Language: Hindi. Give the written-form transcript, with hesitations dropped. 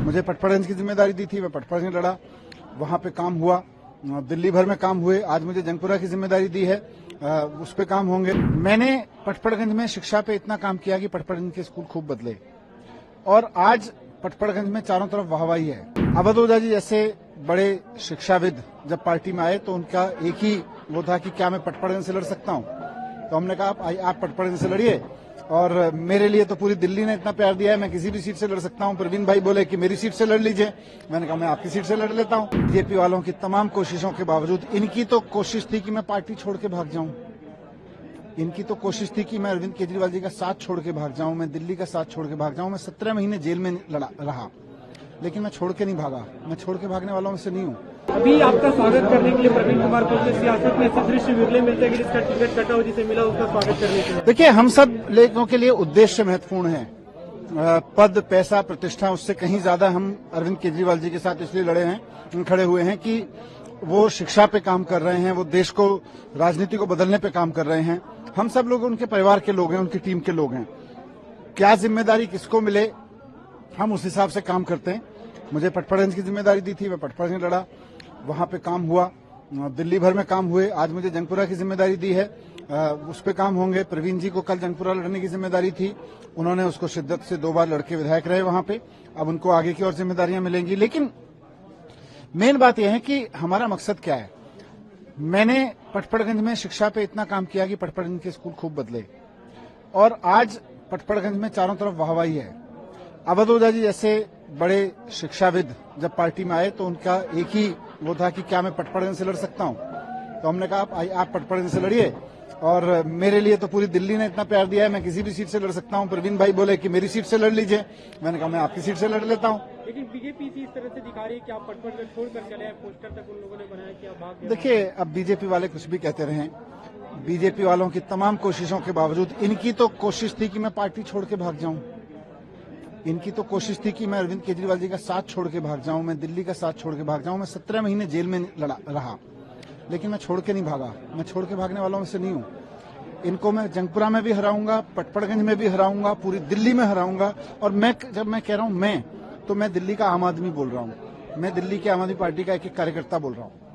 मुझे पटपड़गंज की जिम्मेदारी दी थी, मैं पटपड़गंज लड़ा, वहां पे काम हुआ, दिल्ली भर में काम हुए। आज मुझे जंगपुरा की जिम्मेदारी दी है, उस पे काम होंगे। मैंने पटपड़गंज में शिक्षा पे इतना काम किया कि पटपड़गंज के स्कूल खूब बदले और आज पटपड़गंज में चारों तरफ वाहवाही है। अवध ओझा जी जैसे बड़े शिक्षाविद जब पार्टी में आए तो उनका एक ही वो था कि क्या मैं पटपड़गंज से लड़ सकता हूं, तो हमने कहा आप पटपड़गंज से लड़िए। और मेरे लिए तो पूरी दिल्ली ने इतना प्यार दिया है, मैं किसी भी सीट से लड़ सकता हूं। प्रवीण भाई बोले कि मेरी सीट से लड़ लीजिए, मैंने कहा मैं आपकी सीट से लड़ लेता हूं। बीजेपी वालों की तमाम कोशिशों के बावजूद, इनकी तो कोशिश थी कि मैं पार्टी छोड़ के भाग जाऊं, इनकी तो कोशिश थी कि मैं अरविंद केजरीवाल जी का साथ छोड़ के भाग जाऊं, मैं दिल्ली का साथ छोड़ के भाग जाऊं। मैं 17 महीने जेल में रहा, लेकिन मैं छोड़ के नहीं भागा, मैं छोड़ के भागने वालों में से नहीं हूं। अभी आपका स्वागत करने के लिए प्रवीण कुमार को सियासत में ऐसे दृश्य विरले मिलते हैं कि जिसका टिकट कटा हो, जिसे मिला उसका स्वागत करने के लिए। देखिए, हम सब लोगों के लिए उद्देश्य महत्वपूर्ण है। पद, पैसा, प्रतिष्ठा, उससे कहीं ज्यादा हम अरविंद केजरीवाल जी के साथ इसलिए खड़े हुए हैं कि वो शिक्षा पे काम कर रहे हैं, वो देश को, राजनीति को बदलने पे काम कर रहे हैं। हम सब लोग उनके परिवार के लोग हैं, उनकी टीम के लोग हैं। क्या जिम्मेदारी किसको मिले, हम उस हिसाब से काम करते हैं। मुझे पटपड़गंज की जिम्मेदारी दी थी, मैं पटपड़गंज लड़ा, वहां पे काम हुआ, दिल्ली भर में काम हुए। आज मुझे जंगपुरा की जिम्मेदारी दी है, उस पे काम होंगे। प्रवीण जी को कल जंगपुरा लड़ने की जिम्मेदारी थी, उन्होंने उसको शिद्दत से 2 बार लड़के विधायक रहे वहां पे। अब उनको आगे की और जिम्मेदारियां मिलेंगी। लेकिन मेन बात यह है कि हमारा मकसद क्या है। मैंने पटपड़गंज में शिक्षा पे इतना काम किया कि पटपड़गंज के स्कूल खूब बदले और आज पटपड़गंज में चारों तरफ वाहवाही है। अवध ओझा जी जैसे बड़े शिक्षाविद जब पार्टी में आए तो उनका एक ही वो था कि क्या मैं पटपड़गंज से लड़ सकता हूं, तो हमने कहा आप पटपड़गंज से लड़िए। और मेरे लिए तो पूरी दिल्ली ने इतना प्यार दिया है, मैं किसी भी सीट से लड़ सकता हूं। प्रवीण भाई बोले कि मेरी सीट से लड़ लीजिए, मैंने कहा मैं आपकी सीट से लड़ लेता हूं। लेकिन बीजेपी इस तरह से दिखा रही है कि आप पटपड़गंज छोड़कर चले आए, पोस्टर तक उन लोगों ने बनाया कि आप भाग गए। देखिए, अब बीजेपी वाले कुछ भी कहते रहे, बीजेपी वालों की तमाम कोशिशों के बावजूद, इनकी तो कोशिश थी कि मैं पार्टी छोड़ के भाग जाऊं, इनकी तो कोशिश थी कि मैं अरविंद केजरीवाल जी का साथ छोड़ के भाग जाऊं, मैं दिल्ली का साथ छोड़ के भाग जाऊं। मैं 17 महीने जेल में रहा, लेकिन मैं छोड़ के नहीं भागा, मैं छोड़ के भागने वालों में से नहीं हूं। इनको मैं जंगपुरा में भी हराऊंगा, पटपड़गंज में भी हराऊंगा, पूरी दिल्ली में हराऊंगा। और जब मैं कह रहा हूं तो मैं दिल्ली का आम आदमी बोल रहा हूं, मैं दिल्ली की आम आदमी पार्टी का एक कार्यकर्ता बोल रहा हूं।